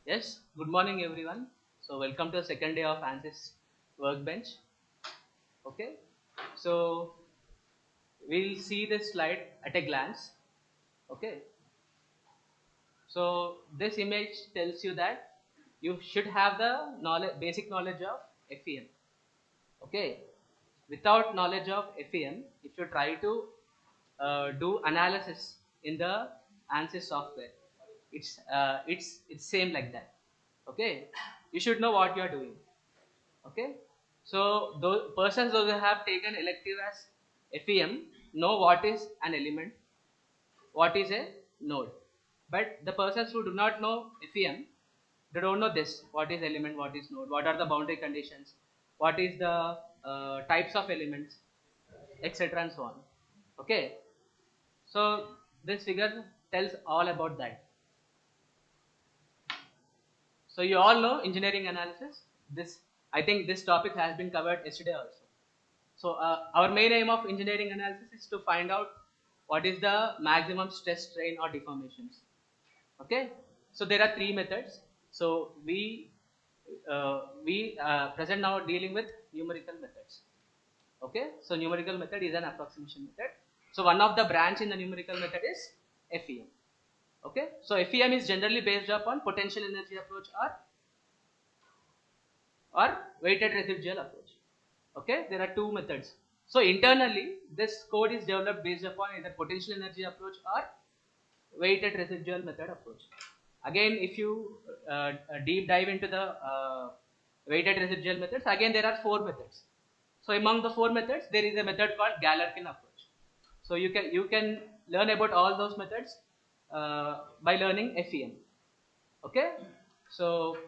Yes, good morning everyone. So welcome to the second day of ANSYS Workbench. Okay, so we'll see this slide at a glance. Okay, so this image tells you that you should have the basic knowledge of FEM. Okay, without knowledge of FEM, if you try to do analysis in the ANSYS software, it's same like that. Okay, you should know what you are doing. Okay, so those persons those who have taken elective as FEM know what is an element, what is a node. But the persons who do not know FEM, they don't know this: what is element, what is node, what are the boundary conditions, what is the types of elements, etc. and so on. Okay, so this figure tells all about that. So you all know engineering analysis. This, I think this topic has been covered yesterday also. So our main aim of engineering analysis is to find out what is the maximum stress, strain or deformations. Okay, so there are three methods. So we present now dealing with numerical methods. Okay, so numerical method is an approximation method. So one of the branch in the numerical method is FEM. Okay, so FEM is generally based upon potential energy approach or weighted residual approach. Okay, there are two methods. So internally, this code is developed based upon either potential energy approach or weighted residual method approach. Again, if you deep dive into the weighted residual methods, again there are four methods. So among the four methods, there is a method called Galerkin approach. So you can learn about all those methods by learning FEM. Okay, so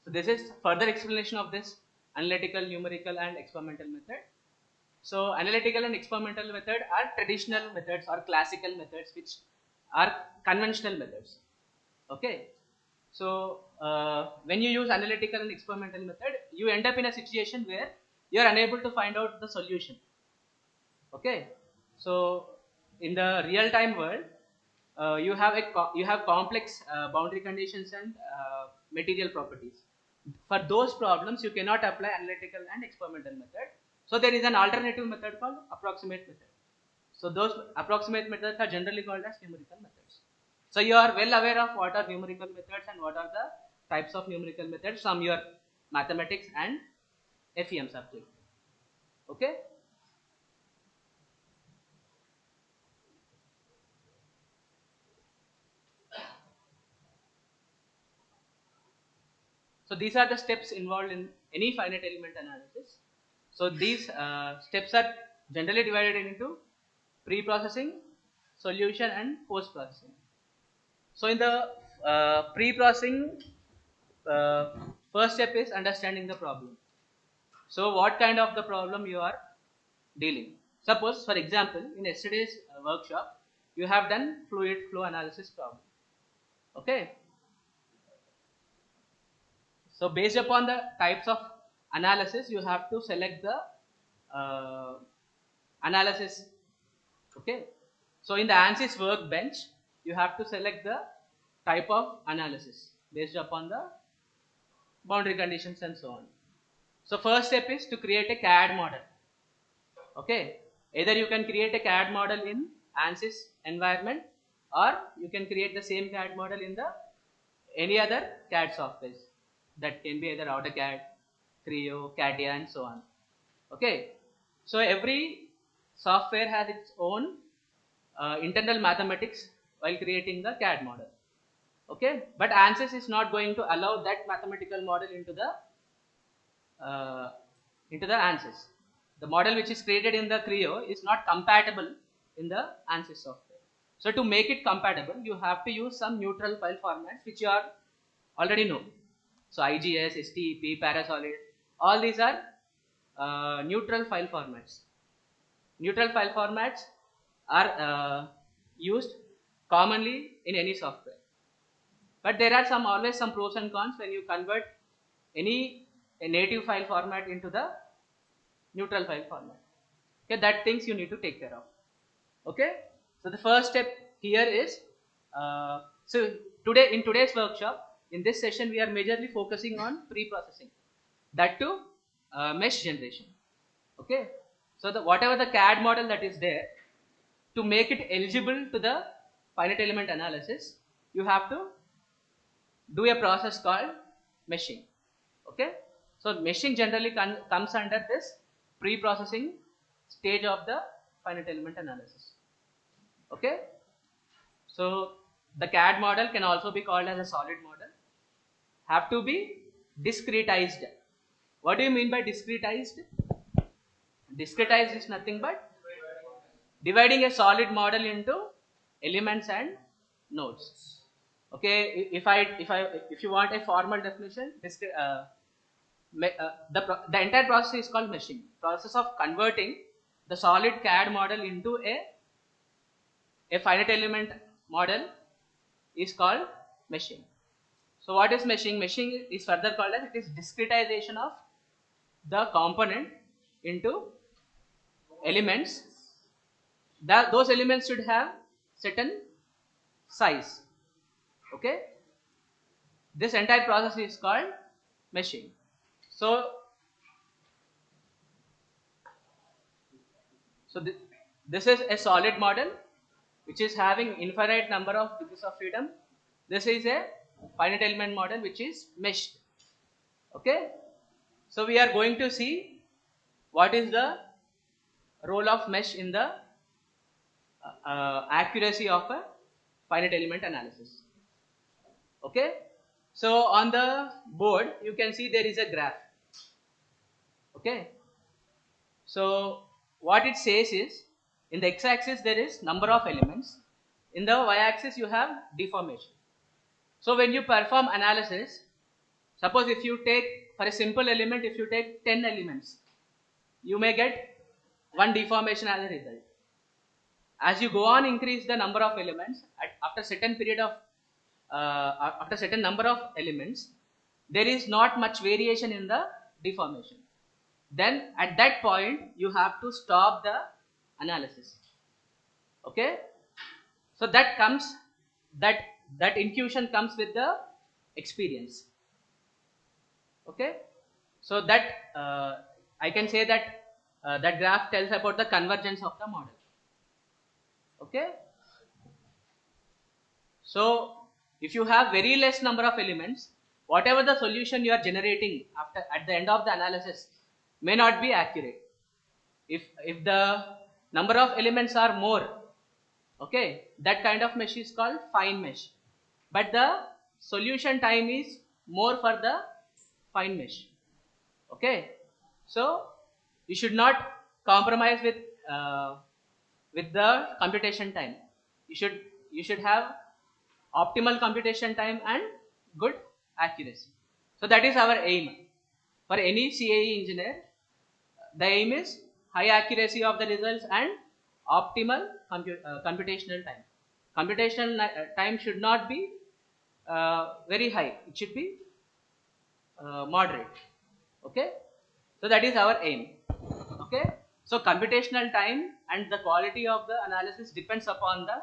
this is further explanation of this analytical, numerical and experimental method. So analytical and experimental method are traditional methods or classical methods which are conventional methods. Okay, so when you use analytical and experimental method, you end up in a situation where you are unable to find out the solution. Okay, so in the real time world, you have complex boundary conditions and material properties. For those problems, you cannot apply analytical and experimental method. So there is an alternative method called approximate method. So those approximate methods are generally called as numerical methods. So you are well aware of what are numerical methods and what are the types of numerical methods from your mathematics and FEM subject. Okay. So these are the steps involved in any finite element analysis. So these steps are generally divided into pre-processing, solution and post-processing. So in the pre-processing, first step is understanding the problem. So what kind of the problem you are dealing. Suppose, for example, in yesterday's workshop, you have done fluid flow analysis problem. Okay. So based upon the types of analysis, you have to select the analysis. Okay. So in the ANSYS Workbench, you have to select the type of analysis based upon the boundary conditions and so on. So first step is to create a CAD model. Okay. Either you can create a CAD model in ANSYS environment, or you can create the same CAD model in the any other CAD software. That can be either AutoCAD, Creo, CATIA and so on. Okay. So every software has its own internal mathematics while creating the CAD model. Okay. But ANSYS is not going to allow that mathematical model into the ANSYS. The model which is created in the Creo is not compatible in the ANSYS software. So to make it compatible, you have to use some neutral file formats which you are already know. So IGS, STEP, Parasolid, all these are neutral file formats. Neutral file formats are used commonly in any software. But there are always some pros and cons when you convert a native file format into the neutral file format. Okay, that things you need to take care of. Okay, so the first step here is so in today's workshop, in this session we are majorly focusing on pre-processing, that too mesh generation. Okay, so whatever the CAD model that is there, to make it eligible to the finite element analysis, you have to do a process called meshing. Okay, so meshing generally comes under this pre-processing stage of the finite element analysis. Okay, so the CAD model can also be called as a solid model, have to be discretized. What do you mean by discretized? Discretized is nothing but dividing a solid model into elements and nodes. Okay, if you want a formal definition, the entire process is called meshing. Process of converting the solid CAD model into a finite element model is called meshing. So what is meshing? Meshing is further called as it is discretization of the component into elements. Those elements should have certain size. Okay, this entire process is called meshing. So this is a solid model which is having infinite number of degrees of freedom. This is a finite element model which is meshed. Okay, so we are going to see what is the role of mesh in the accuracy of a finite element analysis. Okay, so on the board you can see there is a graph. Okay, so what it says is, in the x-axis there is number of elements, in the y-axis you have deformation. So when you perform analysis, suppose if you take, for a simple element, if you take 10 elements, you may get one deformation as a result. As you go on increase the number of elements, after certain period of after certain number of elements, there is not much variation in the deformation. Then at that point you have to stop the analysis. Okay, so that intuition comes with the experience. Okay, so that I can say that that graph tells about the convergence of the model. Okay, so if you have very less number of elements, whatever the solution you are generating at the end of the analysis may not be accurate. If the number of elements are more, okay, that kind of mesh is called fine mesh, but the solution time is more for the fine mesh. Okay, so you should not compromise with the computation time. You should have optimal computation time and good accuracy. So that is our aim for any CAE engineer. The aim is high accuracy of the results and optimal computational time. Computational time should not be very high, it should be moderate. Okay, so that is our aim. Okay, so computational time and the quality of the analysis depends upon the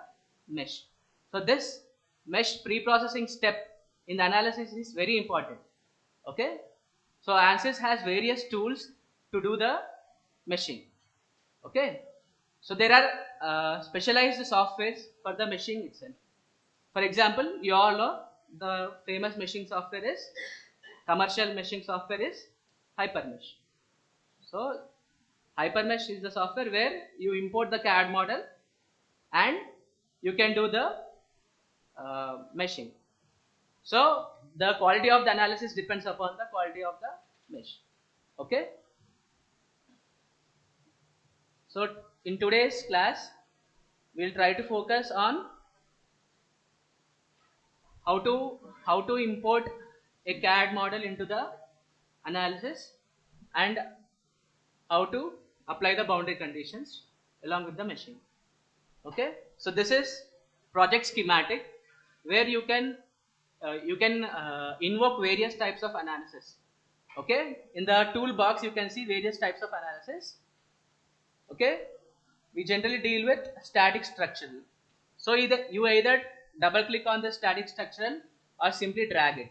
mesh. So this mesh pre-processing step in the analysis is very important. Okay, so ANSYS has various tools to do the meshing. Okay, so there are specialized softwares for the meshing itself. For example, you all know the famous meshing software is, commercial meshing software is HyperMesh. So HyperMesh is the software where you import the CAD model and you can do the meshing. So the quality of the analysis depends upon the quality of the mesh. Okay, so in today's class we will try to focus on how to import a CAD model into the analysis and how to apply the boundary conditions along with the meshing. Okay, so this is project schematic where you can invoke various types of analysis. Okay, in the toolbox you can see various types of analysis. Okay, we generally deal with static structural. So you either double click on the static structural or simply drag it.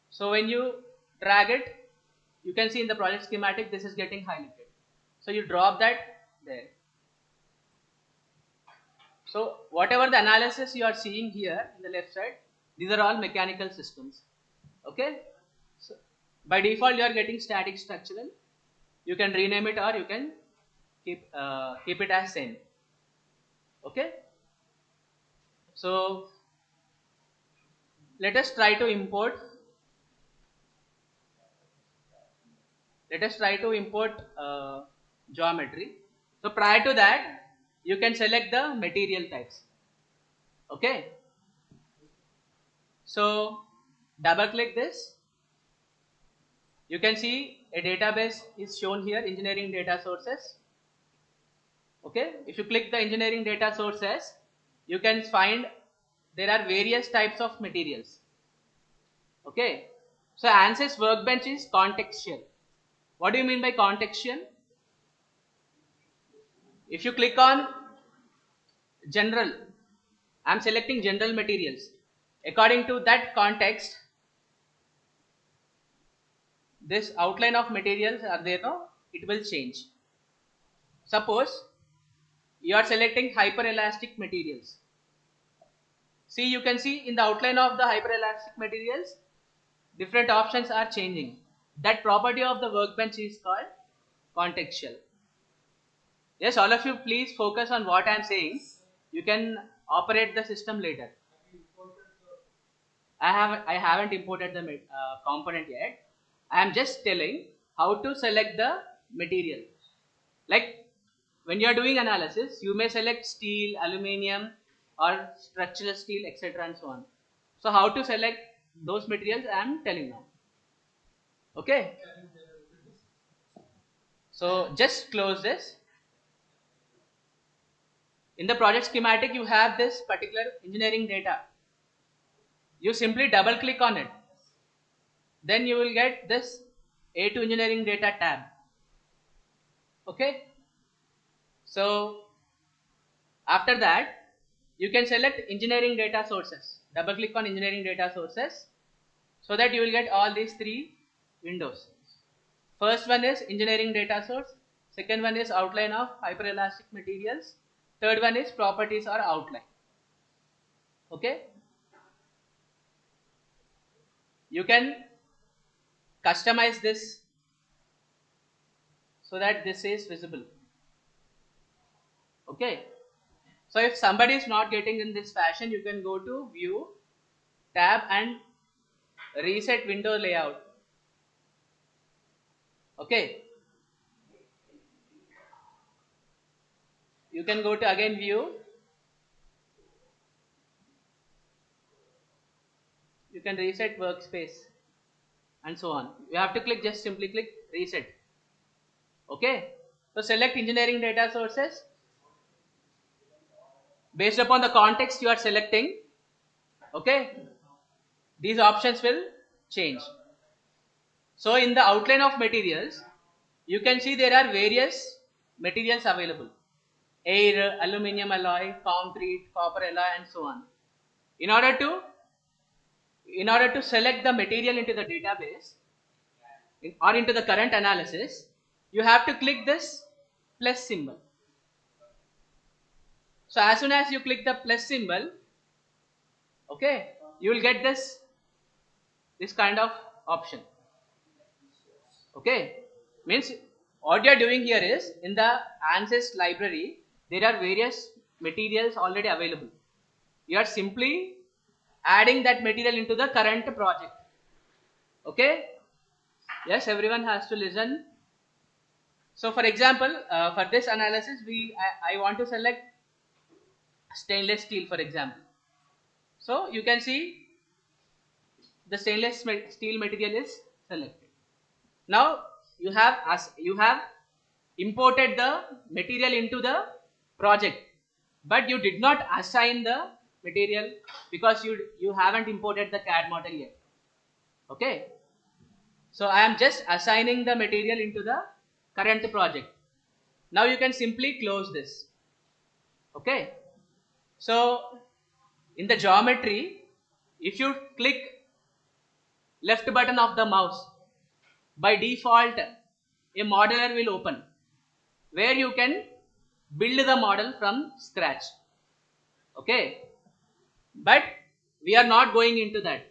So when you drag it, you can see in the project schematic this is getting highlighted. So you drop that there. So whatever the analysis you are seeing here in the left side, these are all mechanical systems. Okay. So by default you are getting static structural. You can rename it or you can keep it as same. Okay. So let us try to import. Geometry. So prior to that, you can select the material types. Okay. So double click this. You can see a database is shown here, engineering data sources. Okay. If you click the engineering data sources, you can find there are various types of materials. Okay. So ANSYS Workbench is contextual. What do you mean by contextual? If you click on general, I am selecting general materials. According to that context, this outline of materials are there, no? It will change. Suppose you are selecting hyperelastic materials. See, you can see in the outline of the hyperelastic materials, different options are changing. That property of the workbench is called contextual. Yes, all of you please focus on what I am saying. You can operate the system later. I haven't imported the component yet. I am just telling how to select the material. Like when you are doing analysis, you may select steel, aluminium, or structural steel, etc. and so on. So how to select those materials I am telling now. Okay. So just close this. In the project schematic, you have this particular engineering data. You simply double click on it. Then you will get this A2 engineering data tab. Okay. So after that, you can select engineering data sources. Double click on engineering data sources so that you will get all these three windows. First one is engineering data source. Second one is outline of hyperelastic materials. Third one is properties or outline. Okay. You can customize this so that this is visible. Okay. So if somebody is not getting in this fashion, you can go to view, tab and reset window layout. Okay. You can go to again view. You can reset workspace and so on. You have to click, just simply click reset. Okay. So select engineering data sources. Based upon the context you are selecting, okay, these options will change. So in the outline of materials, you can see there are various materials available. Air, aluminium alloy, concrete, copper alloy and so on. In order to select the material into the database or into the current analysis, you have to click this plus symbol. So as soon as you click the plus symbol, okay, you will get this kind of option. Okay, means what you are doing here is in the ANSYS library there are various materials already available. You are simply adding that material into the current project. Okay, yes, everyone has to listen. So for example, for this analysis I want to select stainless steel, for example. So you can see the stainless steel material is selected. Now you have imported the material into the project, but you did not assign the material because you haven't imported the CAD model yet. Okay. So I am just assigning the material into the current project. Now you can simply close this. Okay. So in the geometry, if you click left button of the mouse, by default a modeler will open where you can build the model from scratch. Okay. But we are not going into that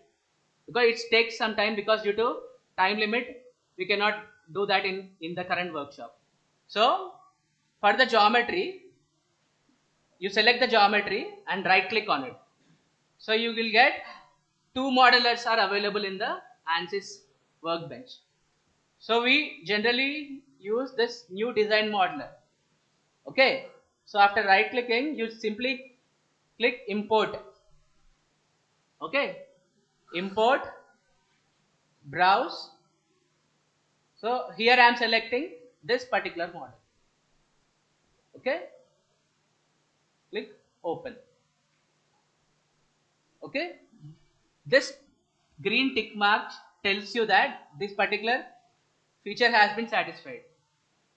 because it takes some time, because due to time limit we cannot do that in the current workshop. So for the geometry, you select the geometry and right click on it. So you will get two modelers are available in the ANSYS Workbench. So we generally use this new design modeler. Okay. So after right clicking, you simply click import. Okay. Import, browse. So here I am selecting this particular model. Okay. Click open. Okay. This green tick mark tells you that this particular feature has been satisfied.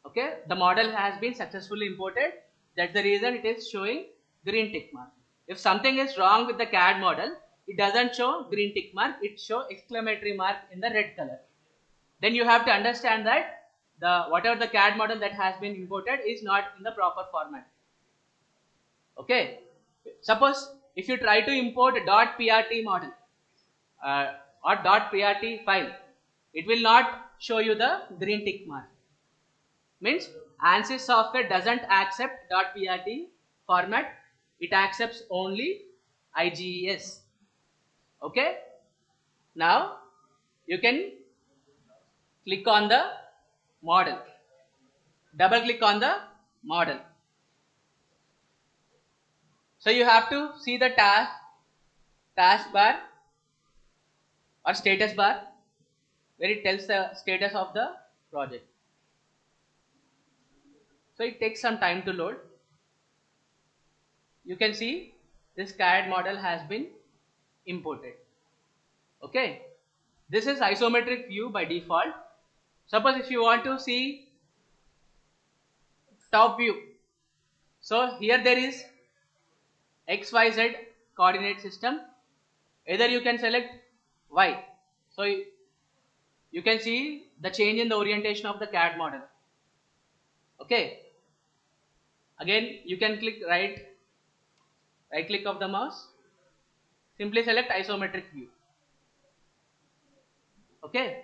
Okay. The model has been successfully imported. That's the reason it is showing green tick mark. If something is wrong with the CAD model, it doesn't show green tick mark, it shows exclamatory mark in the red color. Then you have to understand that whatever the CAD model that has been imported is not in the proper format. Okay. Suppose if you try to import a .prt model or .prt file, it will not show you the green tick mark. Means ANSYS software doesn't accept .prt format, it accepts only IGES. Okay. Now you can click on the model, double click on the model. So you have to see the task bar or status bar where it tells the status of the project. So it takes some time to load. You can see this CAD model has been imported. Okay. This is isometric view by default. Suppose if you want to see top view, so here there is XYZ coordinate system. Either you can select Y. So you can see the change in the orientation of the CAD model. Okay. Again you can click right click of the mouse. Simply select isometric view. Okay.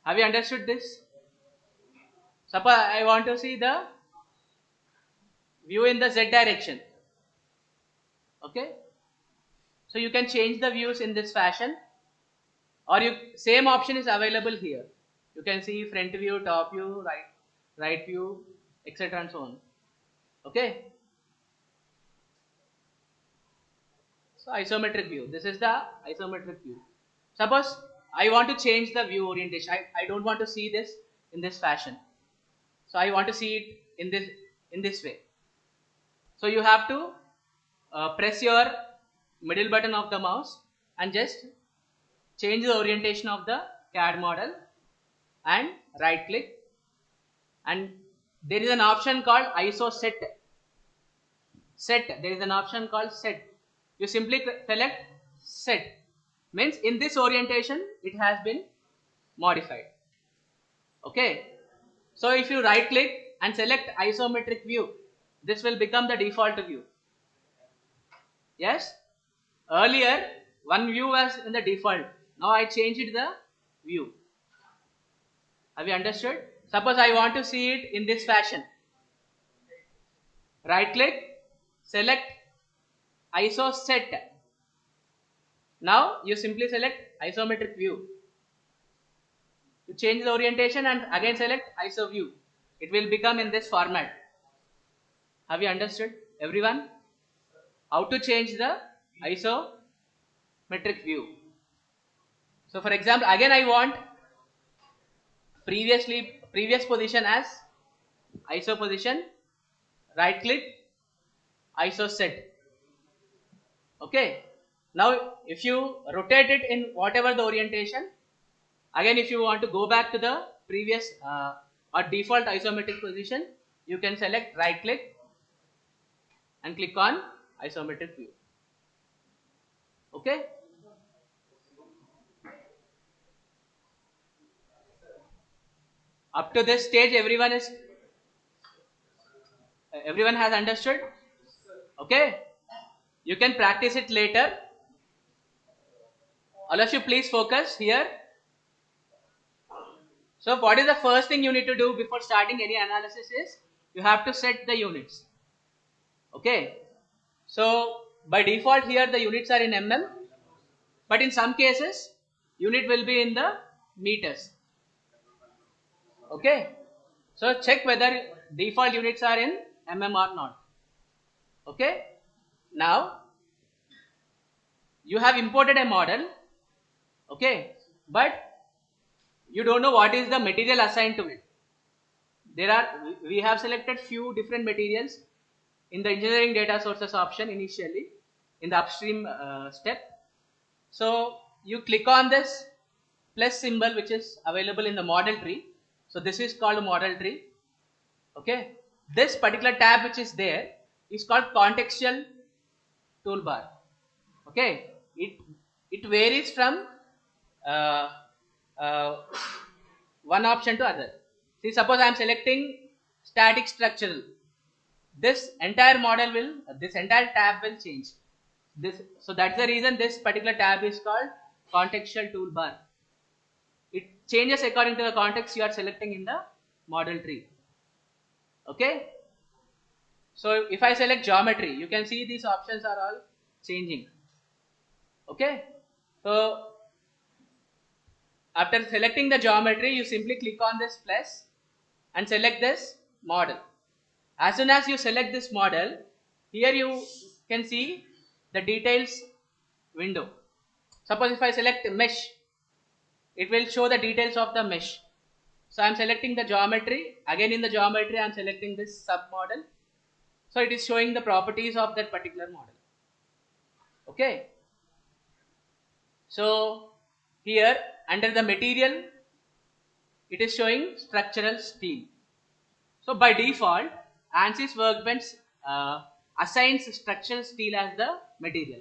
Have you understood this? Suppose I want to see the view in the Z direction. Okay. So you can change the views in this fashion, or same option is available here. You can see front view, top view, right view, etc. and so on. Okay. So isometric view. This is the isometric view. Suppose I want to change the view orientation. I don't want to see this in this fashion. So I want to see it in this way. So you have to press your middle button of the mouse and just change the orientation of the CAD model and right click, and there is an option called ISO set. There is an option called set. You simply select set, means in this orientation it has been modified. Okay. So if you right click and select isometric view, this will become the default view. Yes. Earlier one view was in the default. Now I changed the view. Have you understood? Suppose I want to see it in this fashion. Right click, select ISO set. Now you simply select isometric view. You change the orientation and again select ISO view. It will become in this format. Have you understood, everyone? How to change the isometric view. So for example, again I want previous position as ISO position. Right click, ISO set. Okay. Now if you rotate it in whatever the orientation, again if you want to go back to the previous or default isometric position, you can select right click and click on isometric view. Okay. Up to this stage everyone has understood. Okay, you can practice it later. All of you please focus here. So what is the first thing you need to do before starting any analysis is you have to set the units. Okay, so by default here the units are in mm, but in some cases unit will be in the meters. Okay, so check whether default units are in mm or not. Okay, now you have imported a model. Okay, but you don't know what is the material assigned to it. We have selected few different materials in the engineering data sources option initially in the upstream step. So you click on this plus symbol which is available in the model tree. So this is called model tree. Okay, this particular tab which is there is called contextual toolbar. Okay, it varies from uh, uh, one option to other. See, suppose I am selecting static structural. This entire this entire tab will change. So that's the reason this particular tab is called contextual toolbar. It changes according to the context you are selecting in the model tree. Okay. So if I select geometry, you can see these options are all changing. Okay. So after selecting the geometry, you simply click on this plus and select this model. As soon as you select this model, here you can see the details window. Suppose if I select mesh, it will show the details of the mesh. So I am selecting the geometry. Again in the geometry, I am selecting this sub model. So it is showing the properties of that particular model. Okay. So here under the material, it is showing structural steel. So by default, ANSYS Workbench assigns structural steel as the material.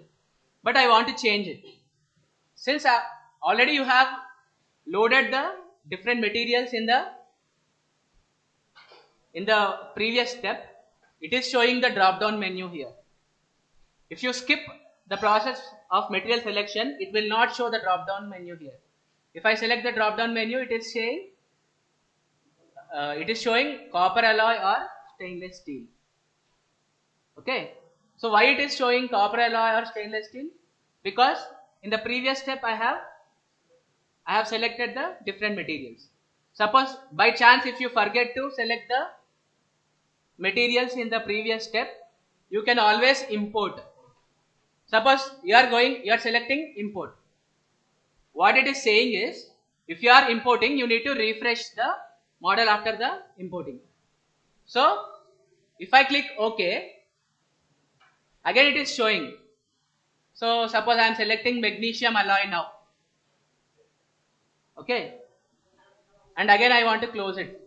But I want to change it. Since already you have loaded the different materials in the previous step, it is showing the drop down menu here. If you skip the process of material selection, it will not show the drop down menu here. If I select the drop down menu, it is showing copper alloy or stainless steel. Okay, so why it is showing copper alloy or stainless steel? Because in the previous step I have selected the different materials. Suppose by chance if you forget to select the materials in the previous step, you can always import. Suppose you are selecting import. What it is saying is, if you are importing, you need to refresh the model after the importing. So if I click OK, again it is showing. So suppose I am selecting magnesium alloy now. Okay, and again I want to close it.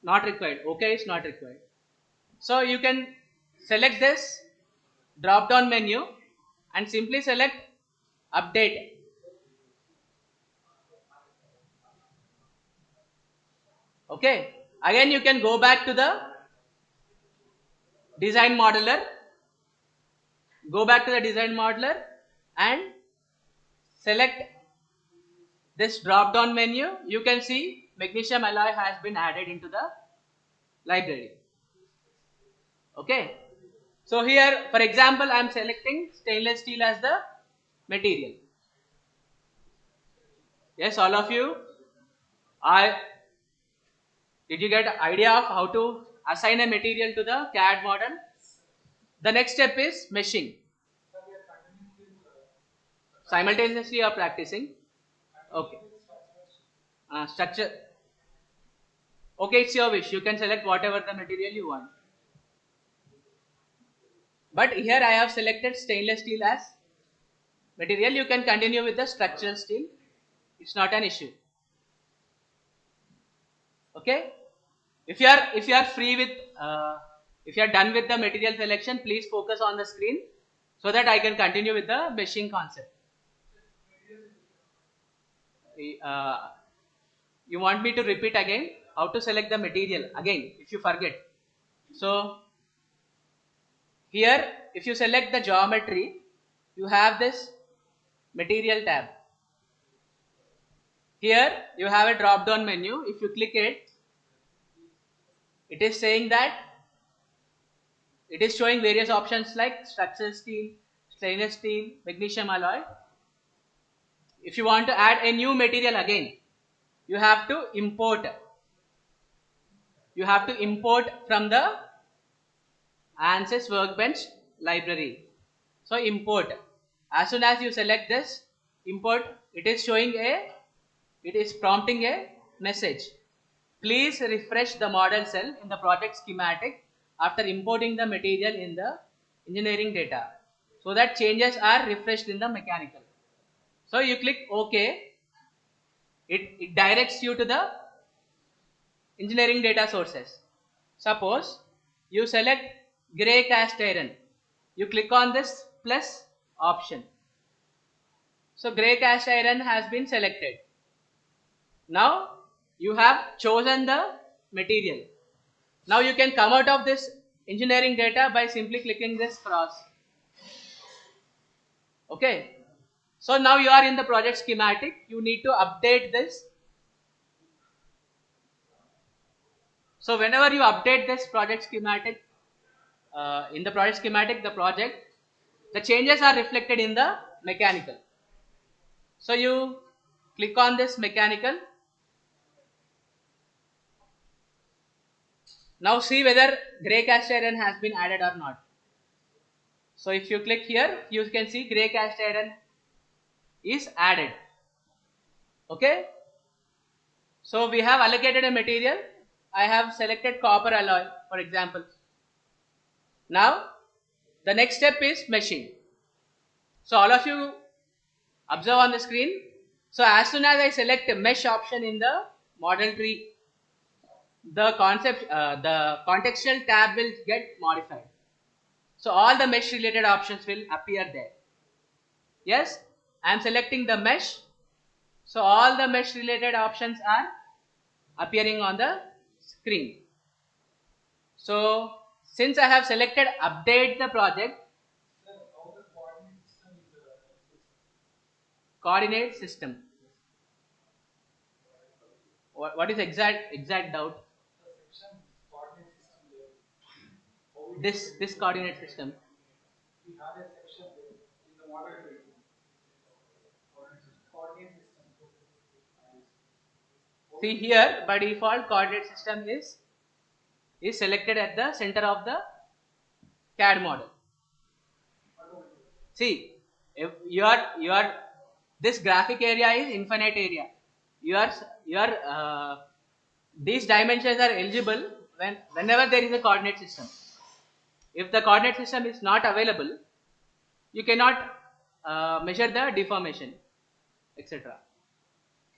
Not required. Okay, it's not required. So you can select this drop down menu and simply select update. Okay, again you can go back to the design modeler. Go back to the design modeler and select this drop down menu. You can see magnesium alloy has been added into the library. Okay, so here for example I am selecting stainless steel as the material. Yes, all of you, did you get an idea of how to assign a material to the CAD model? The next step is meshing. Simultaneously you are practicing. Okay. Structure. Okay, it's your wish. You can select whatever the material you want. But here I have selected stainless steel as material. You can continue with the structural steel. It's not an issue. Okay. If you are free with if you are done with the material selection, please focus on the screen so that I can continue with the meshing concept. You want me to repeat again how to select the material again if you forget. So here if you select the geometry, you have this material tab. Here you have a drop down menu. If you click it, it is saying that it is showing various options like structural steel, stainless steel, magnesium alloy. If you want to add a new material again, you have to import. You have to import from the ANSYS Workbench library. So import. As soon as you select this import, it is prompting a message. Please refresh the model cell in the project schematic after importing the material in the engineering data, so that changes are refreshed in the mechanical. So you click OK. It directs you to the engineering data sources. Suppose you select grey cast iron. You click on this plus option. So grey cast iron has been selected. Now you have chosen the material. Now you can come out of this engineering data by simply clicking this cross. Okay. So now you are in the project schematic. You need to update this. So whenever you update this project schematic, in the project schematic, the changes are reflected in the mechanical. So you click on this mechanical. Now see whether grey cast iron has been added or not. So if you click here, you can see grey cast iron is added. Okay. So we have allocated a material. I have selected copper alloy, for example. Now the next step is meshing. So all of you observe on the screen. So as soon as I select a mesh option in the model tree, the contextual tab will get modified. So all the mesh related options will appear there. Yes, I am selecting the mesh. So all the mesh related options are appearing on the screen. So since I have selected update the project, coordinate system. What is exact doubt? This coordinate system. See here, by default, coordinate system is selected at the center of the CAD model. See, if your this graphic area is infinite area. These dimensions are eligible whenever there is a coordinate system. If the coordinate system is not available, you cannot measure the deformation, etc.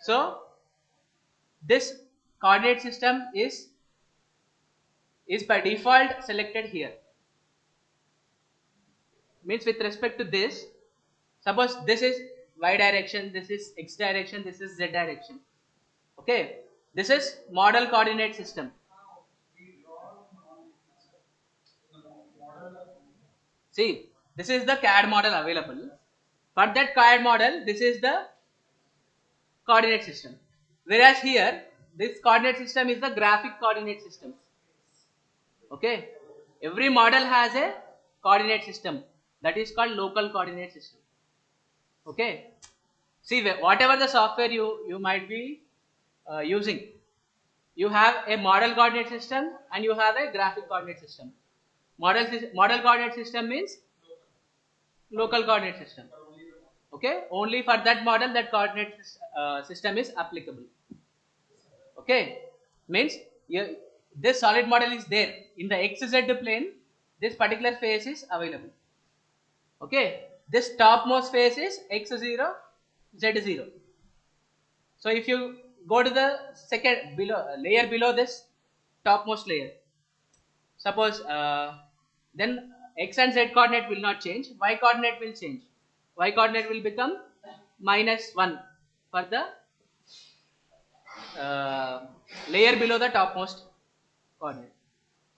So this coordinate system is by default selected here. Means with respect to this, suppose this is y direction, this is x direction, this is z direction. Okay, this is model coordinate system. See, this is the CAD model available. For that CAD model, this is the coordinate system. Whereas here, this coordinate system is the graphic coordinate system. Okay, every model has a coordinate system that is called local coordinate system. Okay, see, whatever the software you might be using, you have a model coordinate system and you have a graphic coordinate system. Model coordinate system means local coordinate system. Okay, only for that model that coordinate system is applicable. Okay, means this solid model is there in the xz plane. this particular face is available. Okay, this topmost face is x0, z0. So if you go to the second layer below this topmost layer, suppose then x and z coordinate will not change, y coordinate will change. Y coordinate will become -1 for the layer below the topmost coordinate.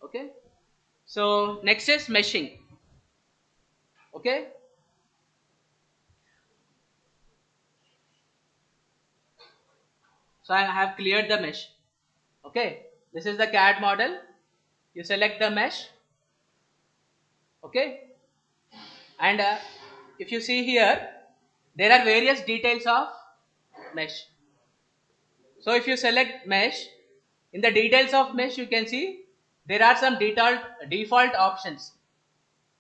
Okay, so next is meshing. Okay, so I have cleared the mesh. Okay, this is the CAD model. You select the mesh. Okay, and if you see here, there are various details of mesh. So if you select mesh, in the details of mesh you can see there are some default options.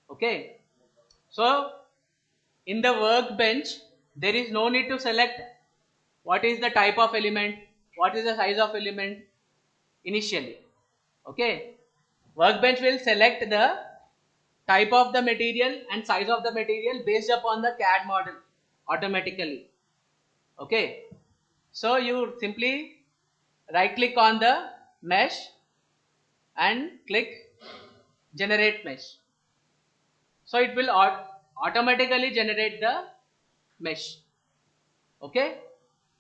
Okay, so in the workbench there is no need to select what is the type of element, what is the size of element initially. Okay, workbench will select the type of the material and size of the material based upon the CAD model automatically. Okay, so you simply right click on the mesh and click generate mesh. So it will automatically generate the mesh. Okay,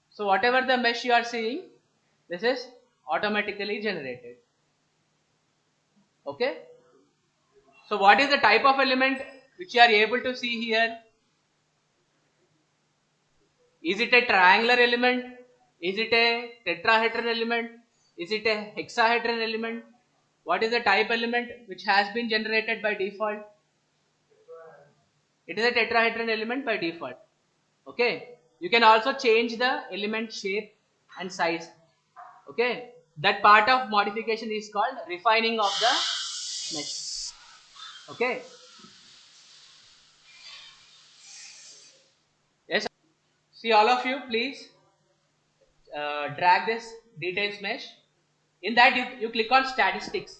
so whatever the mesh you are seeing, this is automatically generated. Okay, so what is the type of element which you are able to see here? Is it a triangular element? Is it a tetrahedron element? Is it a hexahedron element? What is the type element which has been generated by default? It is a tetrahedron element by default. Okay, you can also change the element shape and size. Okay, that part of modification is called refining of the mesh. Okay, yes, see all of you please drag this details mesh. In that you click on statistics.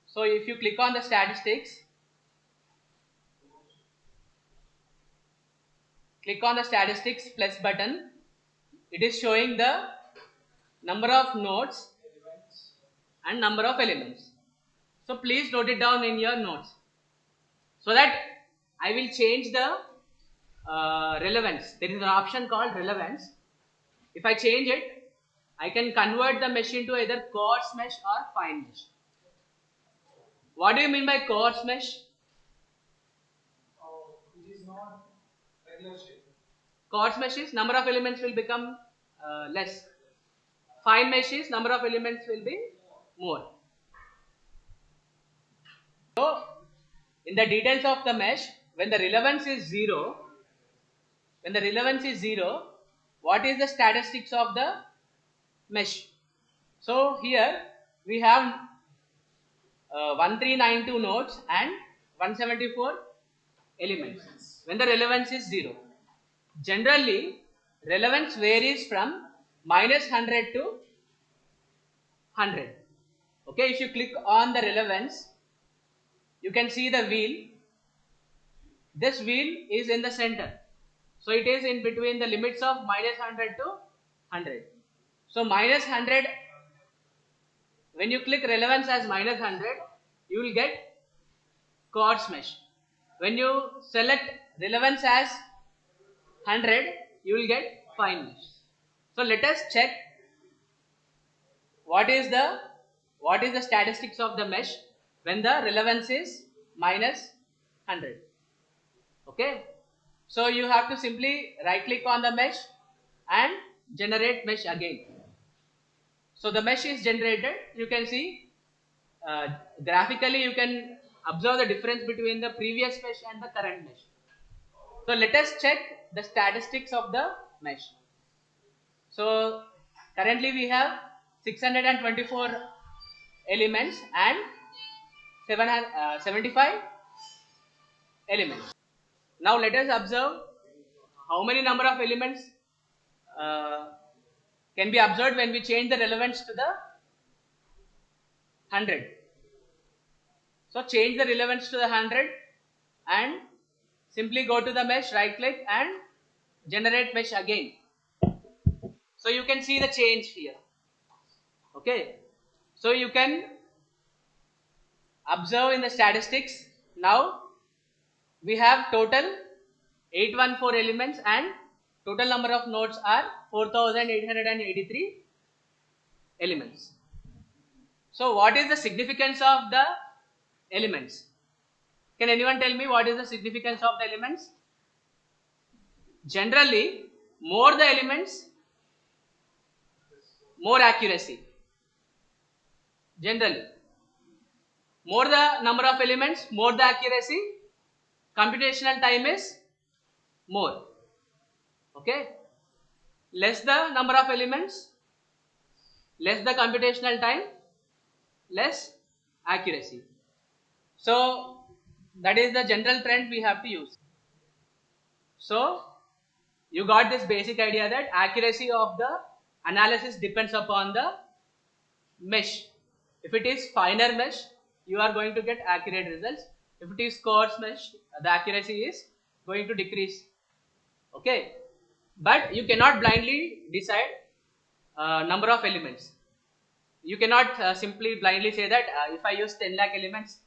So if you click on the statistics, click on the statistics plus button, it is showing the number of nodes and number of elements. So please note it down in your notes so that I will change the relevance. There is an option called relevance. If I change it, I can convert the mesh into either coarse mesh or fine mesh. What do you mean by coarse mesh? It is not regular shape. Coarse mesh is number of elements will become less. Fine mesh is number of elements will be more. So in the details of the mesh, when the relevance is 0, what is the statistics of the mesh? So here we have 1392 nodes and 174 elements when the relevance is 0. Generally, relevance varies from -100 to 100. Okay, if you click on the relevance, you can see the wheel. This wheel is in the center. So it is in between the limits of -100 to 100. So -100, when you click relevance as -100, you will get coarse mesh. When you select relevance as 100, you will get fine mesh. So let us check what is the statistics of the mesh when the relevance is -100. Okay, so you have to simply right click on the mesh and generate mesh again. So the mesh is generated. You can see graphically you can observe the difference between the previous mesh and the current mesh. So let us check the statistics of the mesh. So currently we have 624 elements and 75 elements. Now let us observe how many number of elements can be observed when we change the relevance to the 100. So change the relevance to the 100 and simply go to the mesh, right click and generate mesh again. So you can see the change here. Okay. So you can observe in the statistics. Now we have total 814 elements and total number of nodes are 4883 elements. So what is the significance of the elements? Can anyone tell me what is the significance of the elements? Generally, more the elements, more accuracy. Generally, more the number of elements, more the accuracy. Computational time is more. Okay. Less the number of elements, less the computational time, less accuracy. So that is the general trend we have to use. So you got this basic idea that accuracy of the analysis depends upon the mesh. If it is finer mesh, you are going to get accurate results. If it is coarse mesh, the accuracy is going to decrease. Okay, but you cannot blindly decide number of elements. You cannot simply blindly say that if I use 10 lakh elements,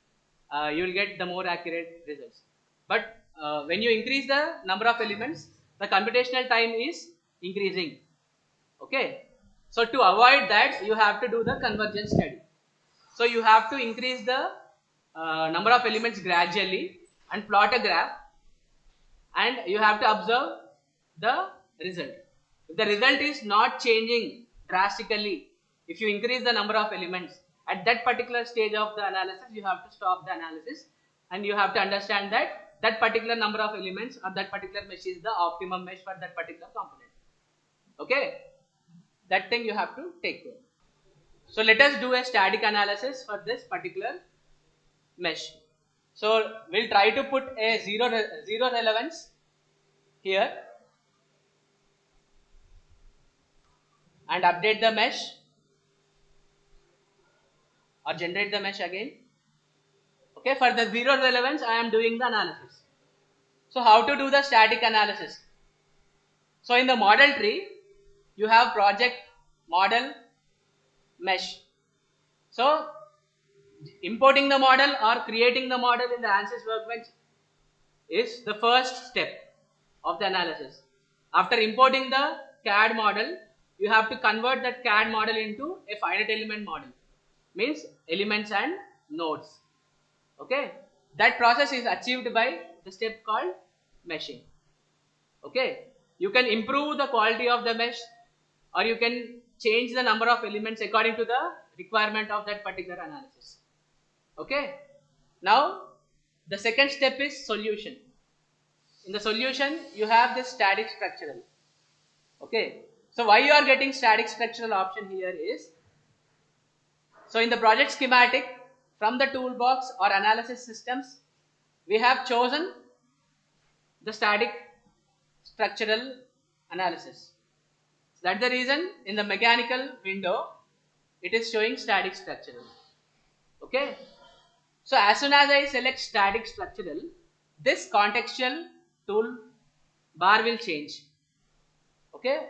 you will get the more accurate results. But when you increase the number of elements, the computational time is increasing. Okay. So to avoid that, you have to do the convergence study. So you have to increase the number of elements gradually and plot a graph, and you have to observe the result. If the result is not changing drastically, if you increase the number of elements at that particular stage of the analysis, you have to stop the analysis and you have to understand that that particular number of elements or that particular mesh is the optimum mesh for that particular component. Okay, that thing you have to take care. So let us do a static analysis for this particular mesh. So we'll try to put a zero relevance here and update the mesh or generate the mesh again. Okay, for the zero relevance I am doing the analysis. So how to do the static analysis? So in the model tree you have project, model, mesh. So importing the model or creating the model in the ANSYS Workbench is the first step of the analysis. After importing the CAD model, you have to convert that CAD model into a finite element model, means elements and nodes. Okay, that process is achieved by the step called meshing. Okay, you can improve the quality of the mesh or you can change the number of elements according to the requirement of that particular analysis. Okay, now the second step is solution. In the solution you have this static structural. Okay, so why you are getting static structural option here is, so in the project schematic from the toolbox or analysis systems we have chosen the static structural analysis. So that's the reason in the mechanical window it is showing static structural. Okay, so as soon as I select static structural, this contextual tool bar will change. Okay,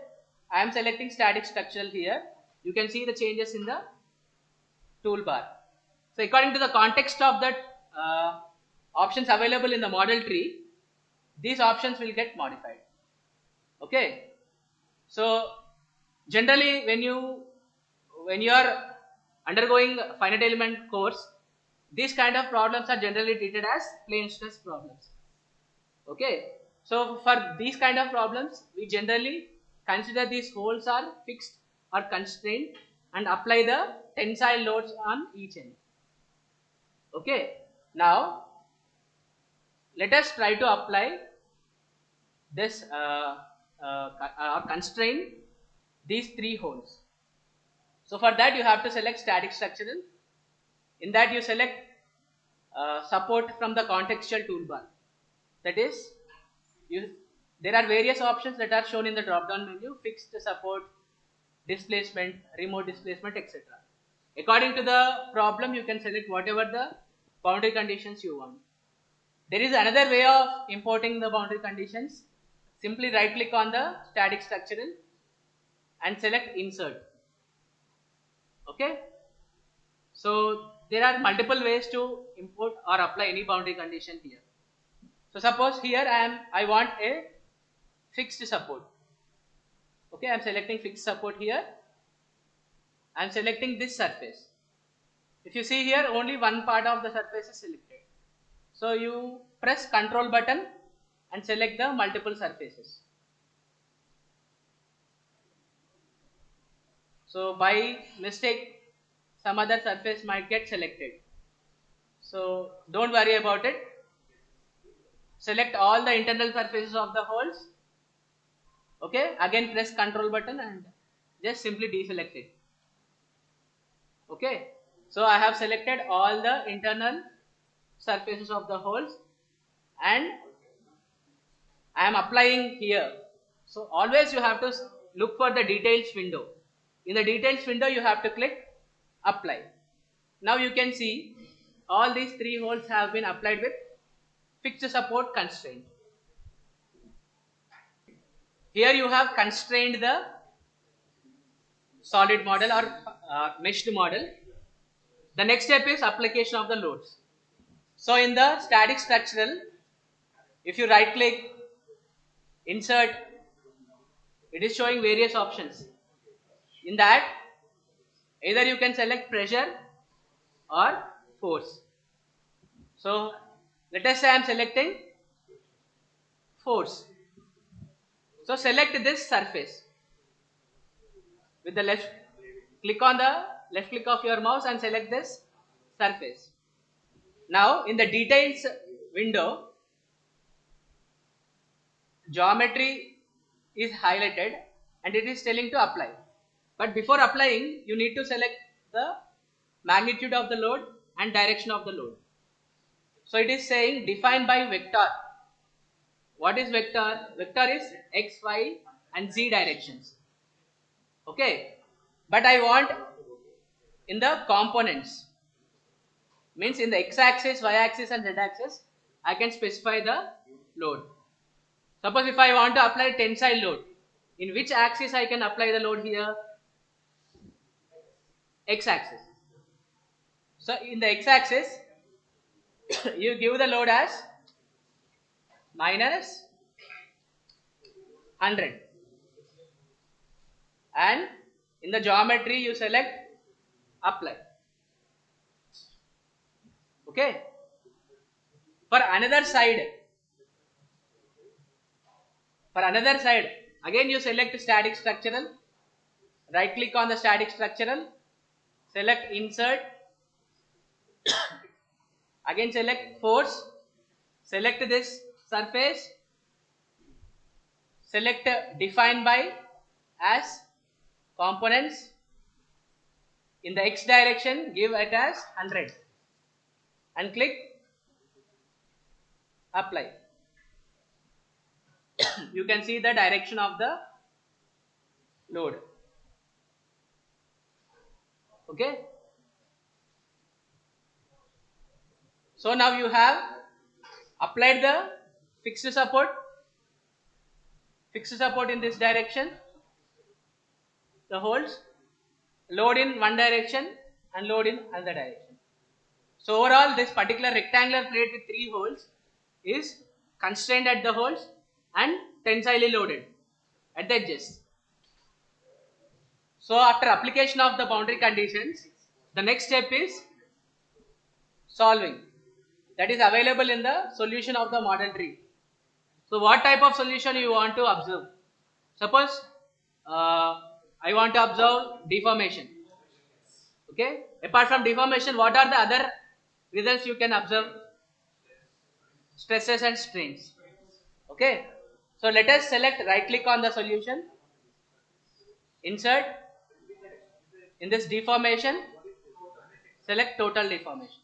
I am selecting static structural here. You can see the changes in the toolbar. So according to the context of that options available in the model tree, these options will get modified. Okay, so generally when you are undergoing finite element course, these kind of problems are generally treated as plane stress problems. Okay, so for these kind of problems we generally consider these holes are fixed or constrained and apply the tensile loads on each end. Okay, now let us try to apply this or constrain these three holes. So for that you have to select static structural. In that you select support from the contextual toolbar. That is, there are various options that are shown in the drop down menu: fixed support, displacement, remote displacement, etc. According to the problem you can select whatever the boundary conditions you want. There is another way of importing the boundary conditions. Simply right click on the static structural and select insert. Okay. So there are multiple ways to import or apply any boundary condition here. So suppose here I want a fixed support. Okay, I am selecting fixed support here. I am selecting this surface. If you see here, only one part of the surface is selected. So you press Control button and select the multiple surfaces. So by mistake, some other surface might get selected. So don't worry about it. Select all the internal surfaces of the holes. Okay, again press Control button and just simply deselect it. Okay, so I have selected all the internal surfaces of the holes and I am applying here. So always you have to look for the details window. In the details window you have to click apply. Now you can see all these three holes have been applied with fixed support constraint. Here you have constrained the solid model or meshed model. The next step is application of the loads. So in the static structural, if you right click, insert, it is showing various options. In that, either you can select pressure or force. So let us say I am selecting force. So select this surface with the left click on the left click of your mouse and select this surface. Now in the details window, geometry is highlighted and it is telling to apply. But before applying, you need to select the magnitude of the load and direction of the load. So it is saying define by vector. What is vector? Vector is x, y and z directions. Okay. But I want in the components. Means in the x-axis, y-axis and z-axis, I can specify the load. Suppose if I want to apply tensile load, in which axis I can apply the load here? X-axis. So in the x-axis, you give the load as minus 100 and in the geometry you select apply. Okay. For another side, again you select static structural, right click on the static structural, select insert, again select force, select this surface, select define by as components, in the x direction give it as 100 and click apply. You can see the direction of the load. Okay. So now you have applied the fixed support in this direction, the holes, load in one direction and load in another direction. So overall this particular rectangular plate with three holes is constrained at the holes and tensilely loaded at the edges. So after application of the boundary conditions, the next step is solving. That is available in the solution of the model tree. So what type of solution you want to observe? Suppose I want to observe deformation. Okay. Apart from deformation, what are the other results you can observe? Stresses and strains. Okay. So let us select, right click on the solution, insert, in this deformation, select total deformation.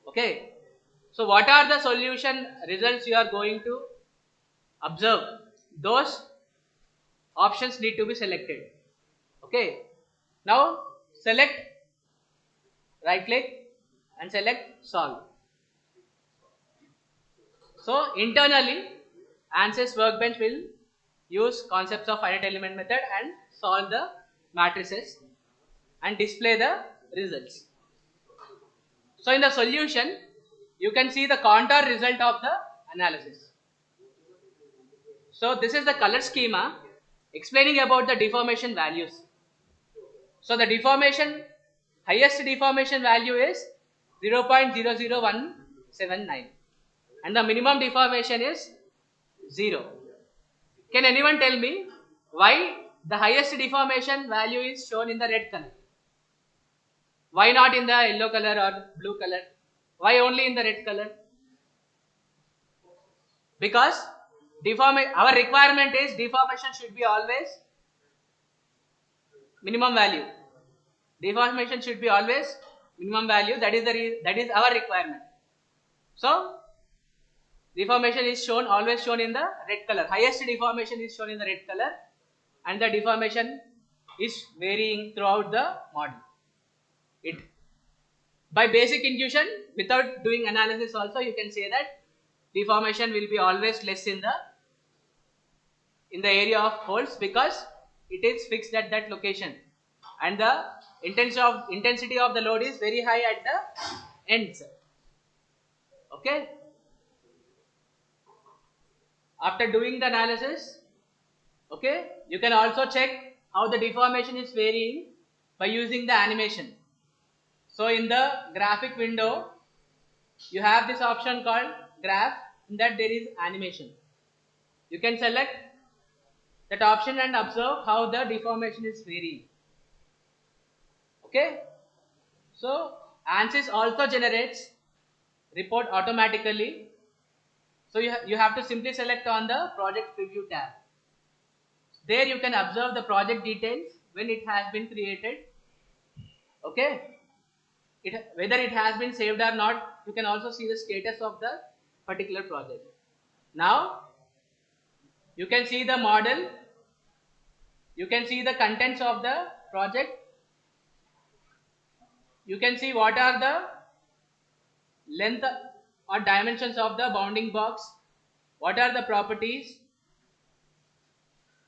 Okay. So what are the solution results you are going to observe? Those options need to be selected. Okay. Now select, right click and select solve. So internally, ANSYS Workbench will use concepts of finite element method and solve the matrices and display the results. So in the solution, you can see the contour result of the analysis. So this is the color schema explaining about the deformation values. So the highest deformation value is 0.00179 and the minimum deformation is 0. Can anyone tell me why the highest deformation value is shown in the red color? Why not in the yellow color or blue color? Why only in the red color? Because our requirement is deformation should be always minimum value. Deformation should be always minimum value. That is our requirement. So deformation is always shown in the red color. Highest deformation is shown in the red color, and the deformation is varying throughout the model. By basic intuition, without doing analysis also, you can say that deformation will be always less in the area of holes because it is fixed at that location, and the intensity of the load is very high at the ends. Okay. After doing the analysis, okay, you can also check how the deformation is varying by using the animation. So in the graphic window, you have this option called graph. In that there is animation. You can select that option and observe how the deformation is varying. Okay. So ANSYS also generates report automatically. So you have to simply select on the project preview tab. There you can observe the project details when it has been created. Okay. Whether it has been saved or not, you can also see the status of the particular project. Now you can see the model, you can see the contents of the project, you can see what are the length or dimensions of the bounding box, what are the properties,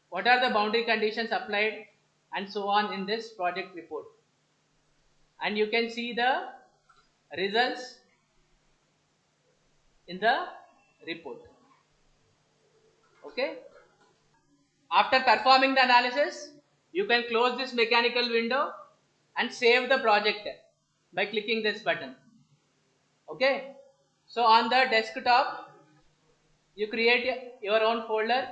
what are the boundary conditions applied, and so on in this project report. And you can see the results in the report. Okay. After performing the analysis, you can close this mechanical window and save the project by clicking this button. Okay. So on the desktop, you create your own folder.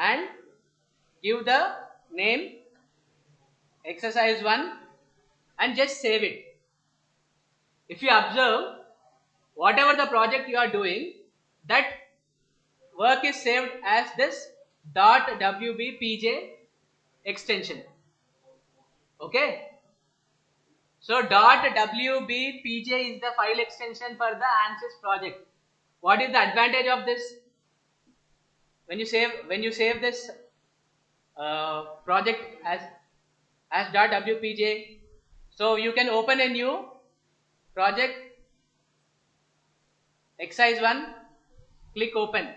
And give the name exercise 1 and just save it. If you observe, whatever the project you are doing, that work is saved as this .wbpj extension. Okay. So .wbpj is the file extension for the ANSYS project. What is the advantage of this? When you save this project as .wpj, so you can open a new project exercise 1, click open.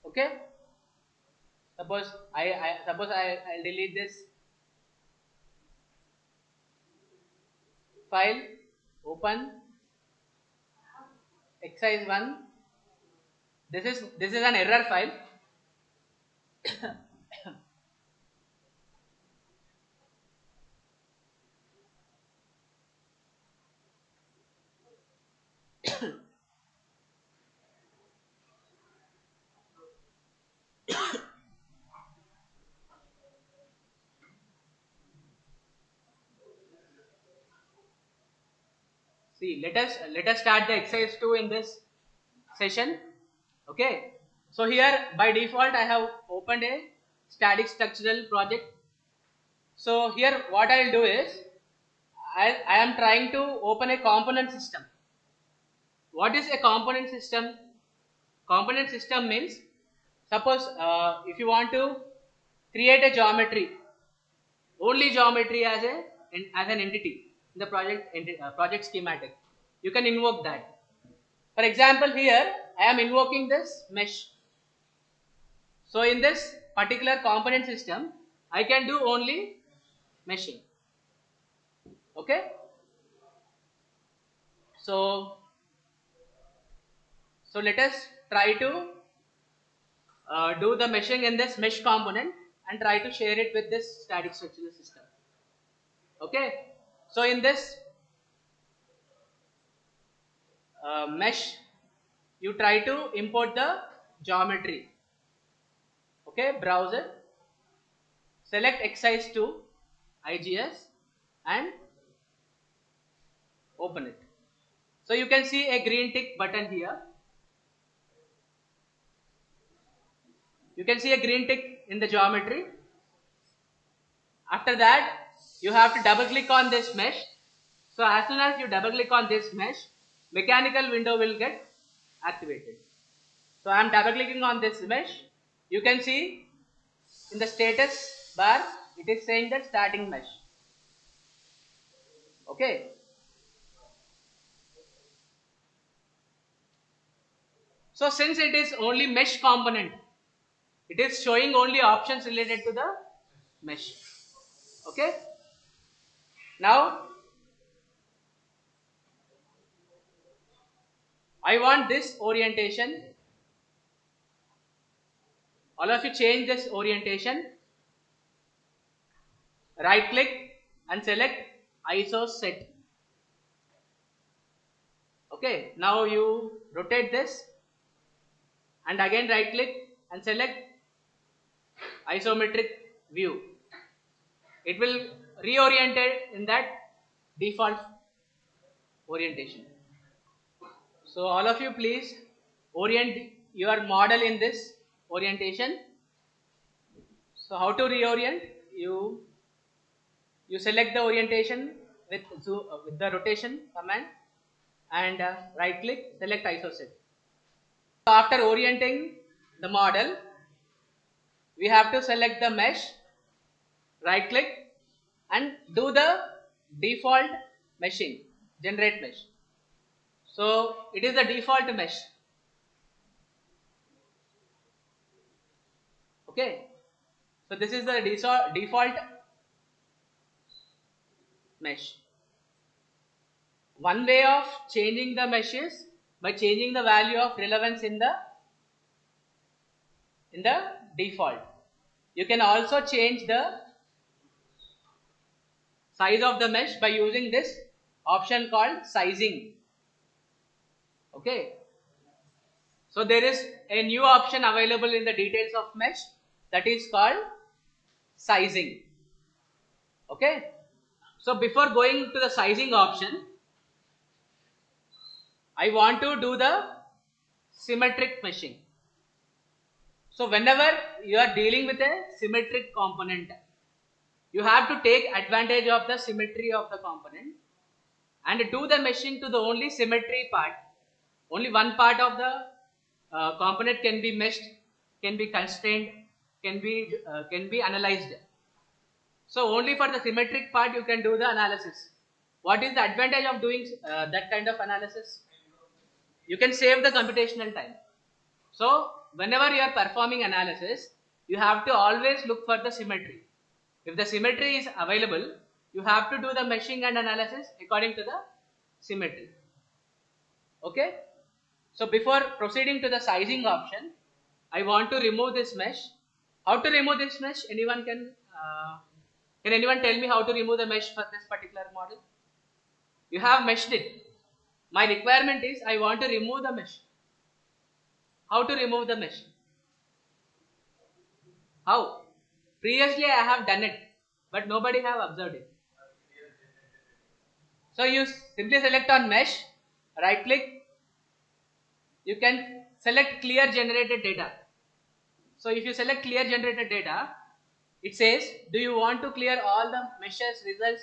Okay. Suppose I'll delete this file, open exercise 1. This is an error file. See, let us start the exercise 2 in this session. Okay. So here by default I have opened a static structural project. So here what I will do is I am trying to open a component system. What is a component system? Component system means, suppose if you want to create a geometry, only geometry as an entity in the project schematic, you can invoke that. For example, here I am invoking this mesh. So in this particular component system, I can do only meshing. Okay. So let us try to do the meshing in this mesh component and try to share it with this static structural system. Okay. So in this mesh, you try to import the geometry. Okay, browser, select excise to IGS and open it. So you can see a green tick button here. You can see a green tick in the geometry. After that, you have to double click on this mesh. So as soon as you double click on this mesh, mechanical window will get activated. So I am double clicking on this mesh. You can see in the status bar, it is saying that starting mesh. Okay. So since it is only mesh component, it is showing only options related to the mesh. Okay. Now I want this orientation. All of you change this orientation. Right click and select ISO set. Okay. Now you rotate this and again right click and select isometric view. It will reorient it in that default orientation. So all of you please orient your model in this orientation. So how to reorient? You select the orientation with the rotation command and right click, select ISO set. So after orienting the model, we have to select the mesh, right click and do the default meshing, generate mesh. So it is the default mesh. Okay. So this is the default mesh. One way of changing the mesh is by changing the value of relevance in the default. You can also change the size of the mesh by using this option called sizing. Okay. So there is a new option available in the details of mesh, that is called sizing. Okay. So before going to the sizing option, I want to do the symmetric meshing. So whenever you are dealing with a symmetric component, you have to take advantage of the symmetry of the component and do the meshing to the only symmetry part. Only one part of the component can be meshed, can be constrained, can be analyzed. So only for the symmetric part you can do the analysis. What is the advantage of doing that kind of analysis? You can save the computational time. So whenever you are performing analysis, you have to always look for the symmetry. If the symmetry is available, you have to do the meshing and analysis according to the symmetry. Okay. So before proceeding to the sizing option, I want to remove this mesh. How to remove this mesh? Anyone can anyone tell me how to remove the mesh for this particular model? You have meshed it. My requirement is I want to remove the mesh. How to remove the mesh? How? Previously I have done it, but nobody have observed it. So you simply select on mesh, right click. You can select clear generated data. So if you select clear generated data, it says, do you want to clear all the meshes, results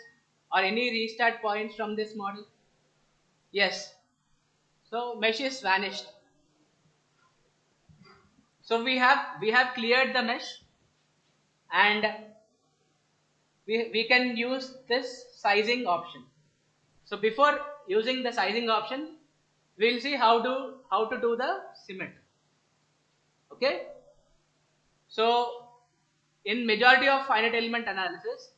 or any restart points from this model? Yes. So mesh is vanished. So we have cleared the mesh, and we can use this sizing option. So before using the sizing option, we'll see how to do the symmetry. Okay. So in majority of finite element analysis,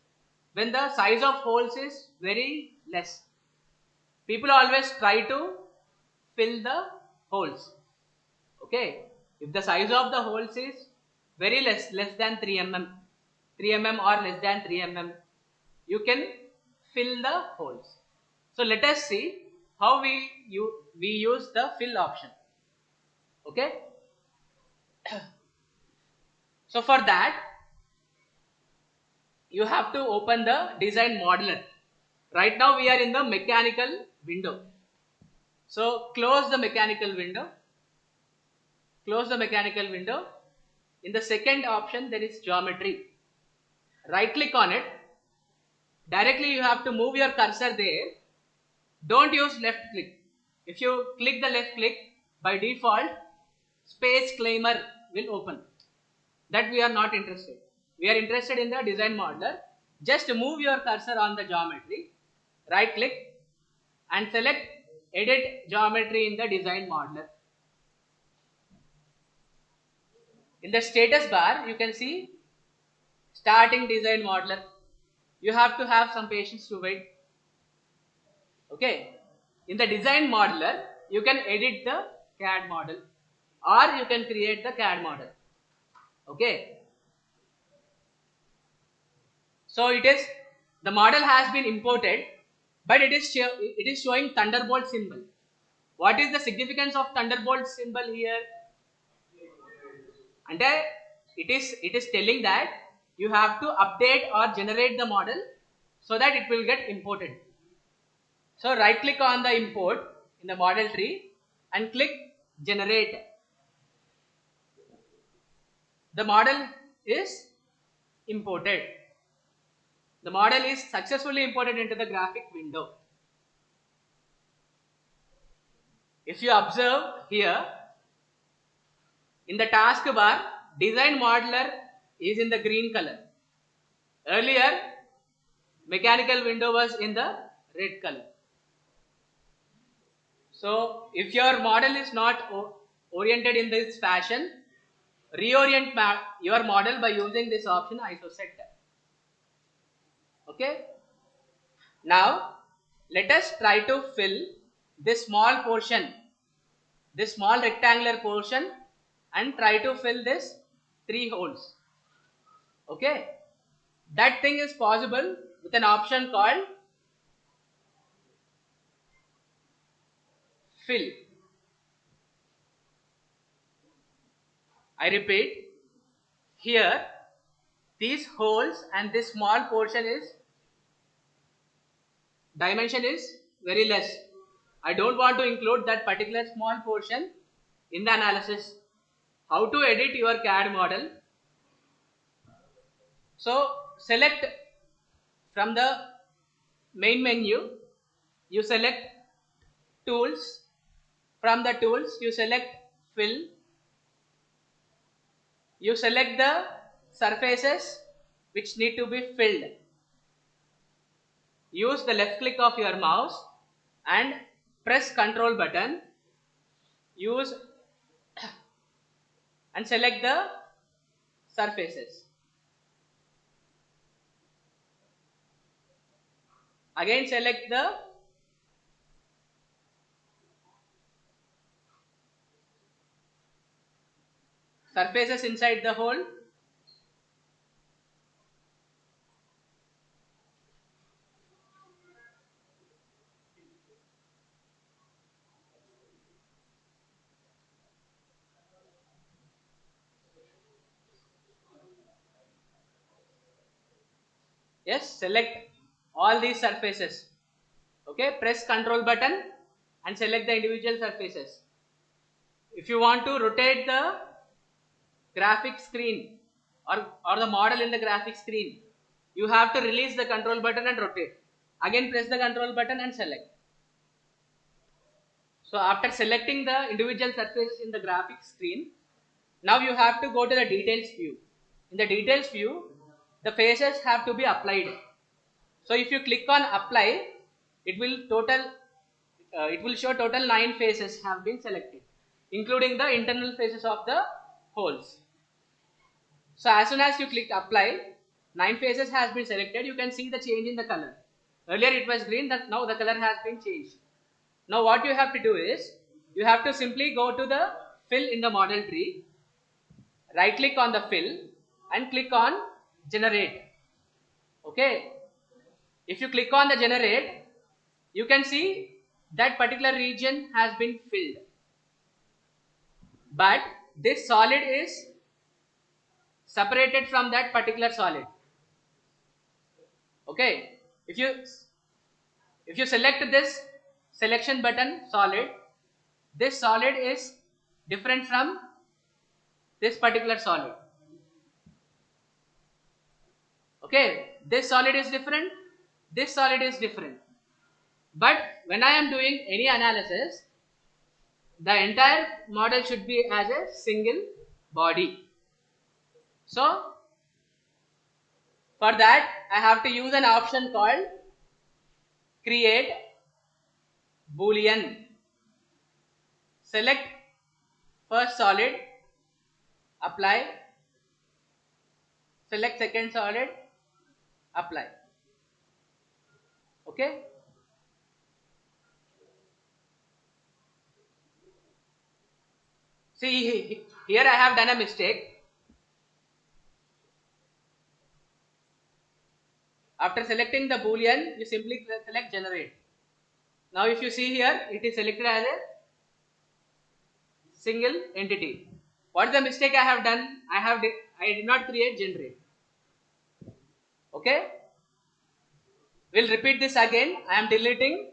when the size of holes is very less, people always try to fill the holes. Okay. If the size of the holes is very less than 3 mm, or less than 3 mm, you can fill the holes. So let us see how we use the fill option. Okay. So for that, you have to open the design modeler. Right now we are in the mechanical window. So close the mechanical window. Close the mechanical window. In the second option, there is geometry. Right click on it. Directly you have to move your cursor there. Don't use left click. If you click the left click, by default, space climber will open. That we are not interested. We are interested in the design modeler. Just move your cursor on the geometry. Right click and select edit geometry in the design modeler. In the status bar, you can see starting design modeler. You have to have some patience to wait. Okay. In the design modeler, you can edit the CAD model, or you can create the CAD model. Okay. So the model has been imported, but it is showing Thunderbolt symbol. What is the significance of Thunderbolt symbol here? And it is telling that you have to update or generate the model so that it will get imported. So right click on the import in the model tree and click generate. The model is imported. The model is successfully imported into the graphic window. If you observe here, in the taskbar, design modeler is in the green color. Earlier, mechanical window was in the red color. So if your model is not oriented in this fashion, reorient your model by using this option isoset. Okay. Now let us try to fill this small portion, this small rectangular portion, and try to fill this 3 holes. Okay. That thing is possible with an option called fill. I repeat, here these holes and this small portion dimension is very less. I don't want to include that particular small portion in the analysis. How to edit your CAD model? So select from the main menu, you select tools. From the tools, you select fill. You select the surfaces which need to be filled. Use the left click of your mouse and press Ctrl button. Use and select the surfaces. Again select the surfaces inside the hole. Yes, select all these surfaces. Okay, press Ctrl button and select the individual surfaces. If you want to rotate the graphic screen or the model in the graphic screen, you have to release the Control button and rotate. Again press the Control button and select. So after selecting the individual surfaces in the graphic screen, Now you have to go to the details view. In the details view, the faces have to be applied. So if you click on apply, it will show total 9 faces have been selected, including the internal faces of the holes. So as soon as you click apply, 9 faces has been selected. You can see the change in the color. Earlier it was green, now the color has been changed. Now what you have to do is, you have to simply go to the fill in the model tree, right click on the fill and click on generate. Okay. If you click on the generate, you can see that particular region has been filled. But this solid is separated from that particular solid. Okay. If you select this selection button solid, this solid is different from this particular solid. Okay. This solid is different. This solid is different. But when I am doing any analysis, the entire model should be as a single body. So for that I have to use an option called create boolean. Select first solid, apply, select second solid, apply. Okay. See, here I have done a mistake. After selecting the boolean, you simply select generate. Now if you see here, it is selected as a single entity. What is the mistake I have done? I did not create generate. Okay. We'll repeat this again. I am deleting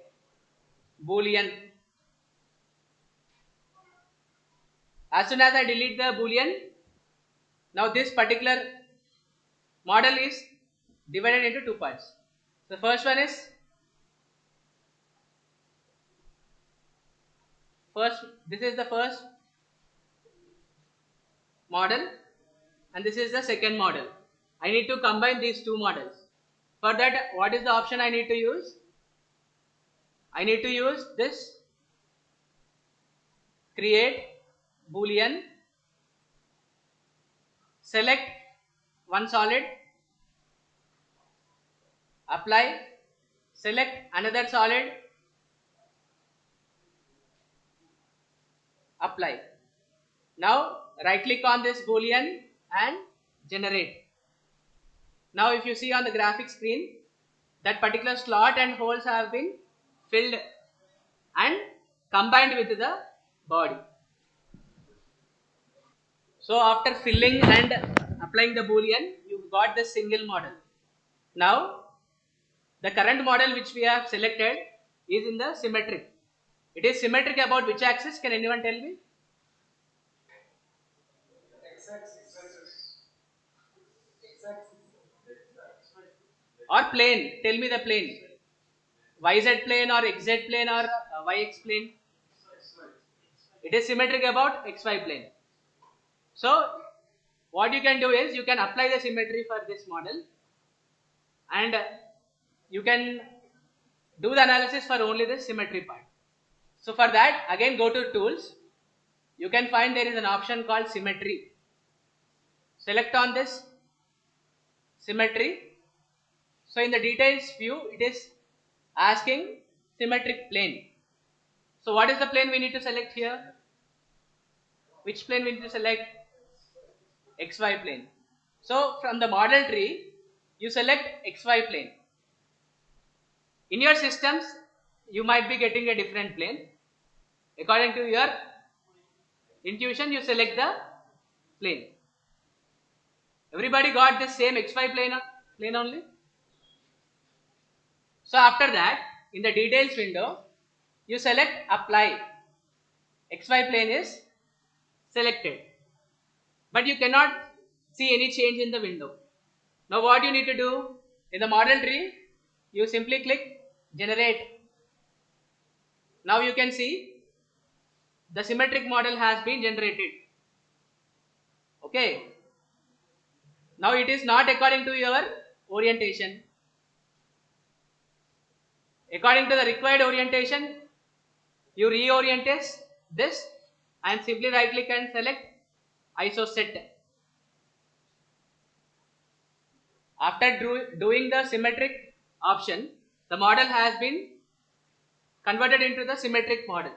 boolean. As soon as I delete the boolean, now this particular model is divided into 2 parts. The first one is this is the first model and this is the second model. I need to combine these 2 models. For that, what is the option I need to use? I need to use this create boolean, select one solid, apply, select another solid, apply. Now right click on this boolean and generate. Now if you see on the graphic screen, that particular slot and holes have been filled and combined with the body. So after filling and applying the boolean, you got the single model. Now the current model which we have selected is in the symmetric. It is symmetric about which axis? Can anyone tell me? Or plane? Tell me the plane. YZ plane or XZ plane or YX plane? It is symmetric about XY plane. So what you can do is, you can apply the symmetry for this model and you can do the analysis for only the symmetry part. So for that, again go to tools. You can find there is an option called symmetry. Select on this symmetry. So in the details view, it is asking symmetric plane. So what is the plane we need to select here? Which plane we need to select? XY plane. So from the model tree, you select XY plane. In your systems, you might be getting a different plane. According to your intuition, you select the plane. Everybody got the same XY plane only? So after that, in the details window, you select apply. XY plane is selected. But you cannot see any change in the window. Now what you need to do? In the model tree, you simply click generate. Now you can see the symmetric model has been generated. Okay. Now it is not according to your orientation. According to the required orientation, you reorient this and simply right click and select ISO set. After doing the symmetric option, the model has been converted into the symmetric model.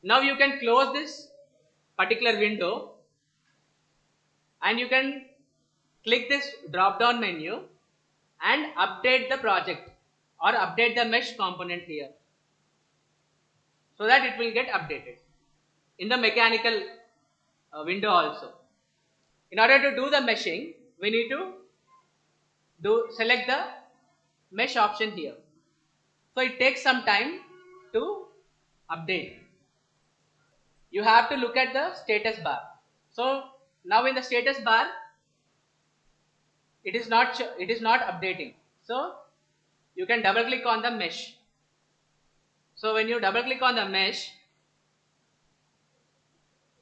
Now you can close this particular window and you can click this drop down menu and update the project or update the mesh component here, so that it will get updated in the mechanical window also. In order to do the meshing, we need to select the mesh option here. So it takes some time to update. You have to look at the status bar. So now in the status bar, it is not updating. So you can double click on the mesh. So when you double click on the mesh,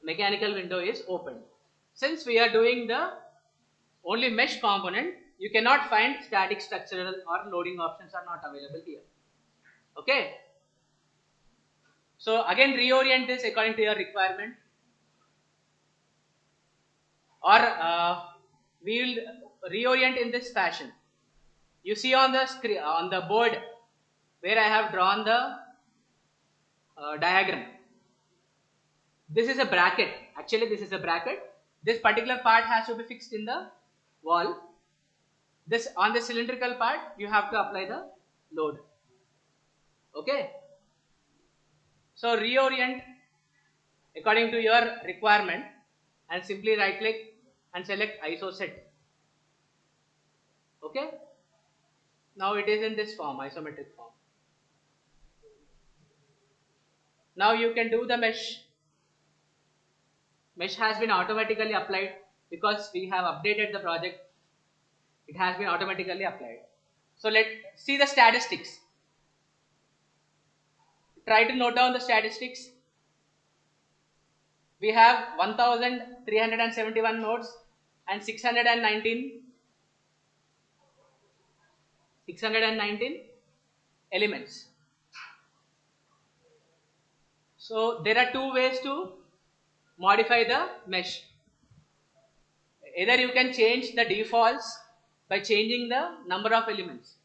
mechanical window is opened. Since we are doing the only mesh component, you cannot find static structural or loading options are not available here. Okay. So again reorient this according to your requirement, or we will reorient in this fashion. You see on the screen, on the board where I have drawn the diagram. This is a bracket. Actually, this is a bracket. This particular part has to be fixed in the wall. This on the cylindrical part, you have to apply the load. Okay. So reorient according to your requirement and simply right click and select ISO set. Okay. Now it is in this form, isometric form. Now you can do the mesh. Mesh has been automatically applied because we have updated the project. It has been automatically applied. So let's see the statistics. Try to note down the statistics. We have 1371 nodes and 619 elements. So there are two ways to modify the mesh. Either you can change the defaults by changing the number of elements.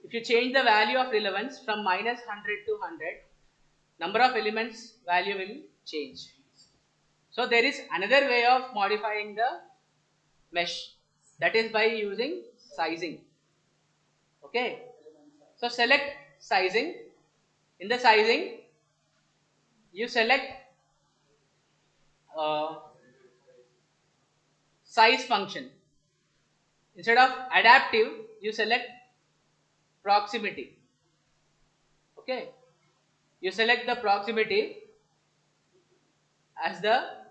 If you change the value of relevance from -100 to 100, number of elements value will change. So there is another way of modifying the mesh, that is by using sizing. Okay. So select sizing. In the sizing, you select size function. Instead of adaptive, you select proximity. Okay. You select the proximity as the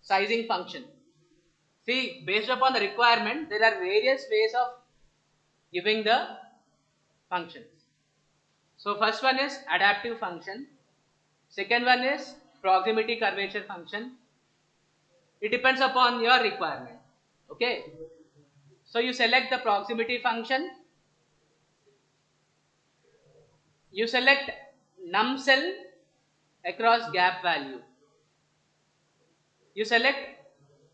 sizing function. See, based upon the requirement, there are various ways of giving the functions. So first one is adaptive function. Second one is proximity curvature function. It depends upon your requirement. Okay. So you select the proximity function. You select num cell across gap value. You select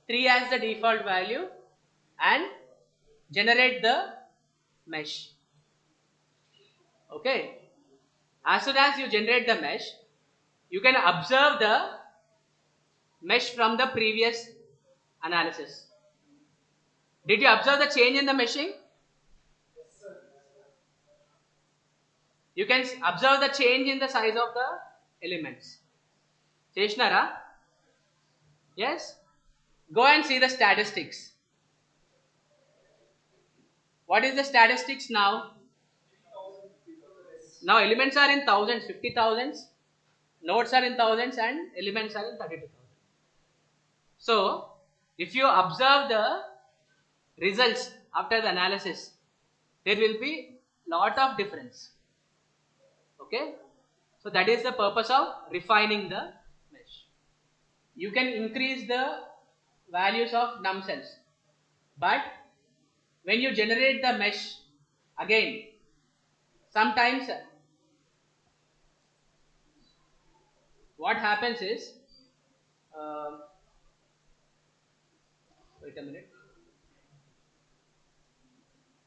3 as the default value and generate the mesh. Okay. As soon as you generate the mesh, you can observe the mesh from the previous analysis. Did you observe the change in the meshing? You can observe the change in the size of the elements. Cheshnara? Yes? Go and see the statistics. What is the statistics now? Now elements are in thousands, 50,000s, nodes are in thousands and elements are in 32,000. So, if you observe the results after the analysis, there will be lot of difference. Okay. So that is the purpose of refining the mesh. you can increase the values of num cells, but when you generate the mesh again, sometimes what happens is, um wait a minute,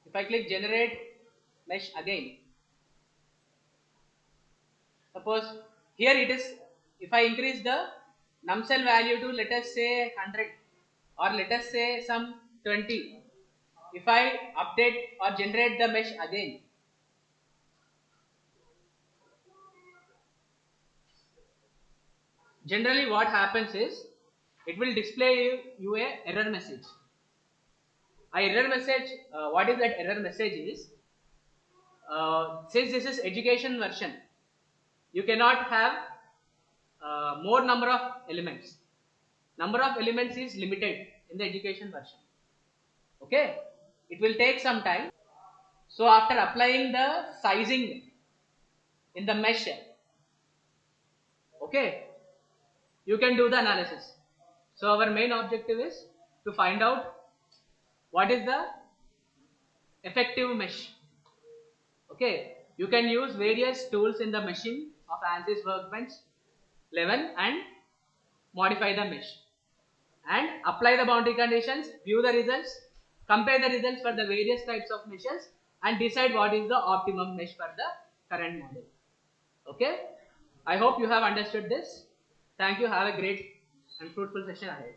if I click generate mesh again, suppose here it is, if I increase the num cell value to, let us say, 100, or let us say some 20, if I update or generate the mesh again, generally what happens is it will display you a error message. A error message, what is that error message is, since this is education version, you cannot have more number of elements. Number of elements is limited in the education version. Okay, it will take some time. So after applying the sizing in the mesh, okay, you can do the analysis. So our main objective is to find out what is the effective mesh. Okay, you can use various tools in the machine of ANSYS Workbench 11 and modify the mesh and apply the boundary conditions, view the results, compare the results for the various types of meshes and decide what is the optimum mesh for the current model. Okay, I hope you have understood this. Thank you. Have a great and fruitful session ahead.